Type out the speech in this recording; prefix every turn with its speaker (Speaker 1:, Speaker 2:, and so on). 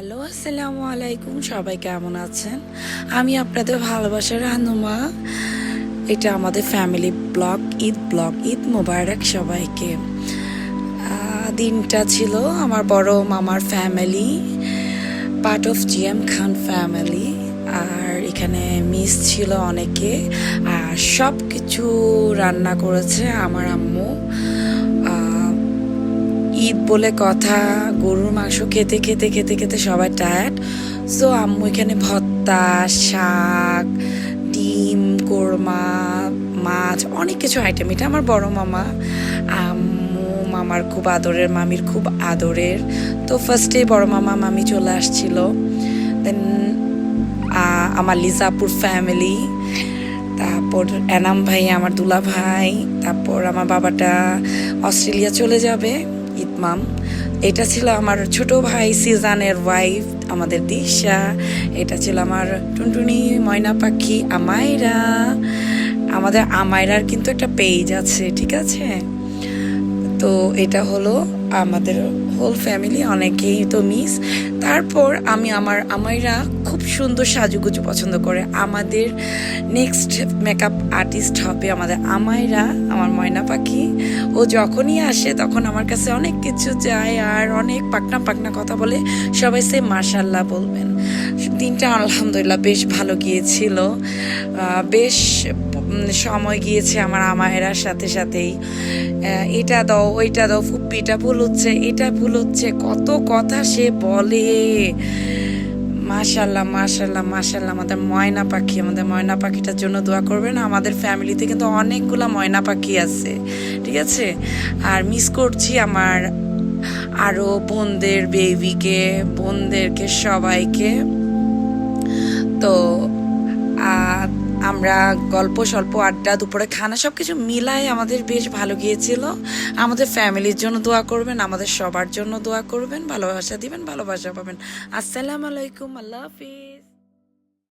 Speaker 1: Hello, আসসালামু আলাইকুম। সবাই কেমন আছেন? আমি আপনাদের ভালোবাসার রানুমা। এটা আমাদের ফ্যামিলি ব্লগ। ঈদ মোবারক সবাইকে। দিনটা ছিল আমার বড় মামার family, part of GM Khan family. আর এখানে মিস ছিল অনেকে, আর সব কিছু রান্না করেছে আমার আম্মু। ঈদ বলে কথা, গরুর মাংস খেতে খেতে খেতে খেতে সবাই টায়ার্ড। সো আম্মু এখানে ভর্তা, শাক, ডিম, কোরমা, মাছ, অনেক কিছু আইটেম। এটা আমার বড় মামা। আম্মু মামার খুব আদরের, মামির খুব আদরের। তো ফার্স্টে বড় মামা মামি চলে আসছিল। দেন আমার লিজাপুর ফ্যামিলি, তারপর এনাম ভাই আমার দুলা ভাই, তারপর আমার বাবাটা অস্ট্রেলিয়া চলে যাবে, ইতমাম। এটা ছিল আমার ছোট ভাই সিজানের ওয়াইফ, আমাদের দিশা। এটা ছিল আমার টুনটুনি ময়না পাখি আমায়রা। আমাদের আমায়রার কিন্তু একটা পেজ আছে, ঠিক আছে? তো এটা হলো আমাদের হোল ফ্যামিলি, অনেকেই তো মিস। তারপর আমার আমাইরা খুব সুন্দর সাজুগুজু পছন্দ করে। আমাদের নেক্সট মেকআপ আর্টিস্ট হবে আমাদের আমাইরা, আমার ময়না পাখি। ও যখনই আসে তখন আমার কাছে অনেক কিছু যায় আর অনেক পাকনা পাকনা কথা বলে। সবাই সে মাশাল্লাহ বলবেন। দিনটা আলহামদুলিল্লাহ বেশ ভালো গিয়েছিল, বেশ সময় গিয়েছে আমার আমায়েরার সাথে সাথেই। এটা দাও, ওইটা দাও, ফুপ্পিটা ভুল হচ্ছে, এটা ভুল হচ্ছে, কত কথা সে বলে। মাশাল্লাহ মাশাল্লাহ মাশাল্লাহ। আমাদের ময়না পাখিটার জন্য দোয়া করবেন। আমাদের ফ্যামিলিতে কিন্তু অনেকগুলা ময়না পাখি আছে, ঠিক আছে? আর মিস করছি আমার আরও বোনদেরকে সবাইকে। তো আমরা গল্প স্বল্প আড্ডা, দুপুরে খানা, সব কিছু মিলাই আমাদের বেশ ভালো গিয়েছিল। আমাদের ফ্যামিলির জন্য দোয়া করবেন, আমাদের সবার জন্য দোয়া করবেন, ভালোবাসা দিবেন, ভালোবাসা পাবেন। আসসালামু আলাইকুম, আল্লাহ হাফিজ।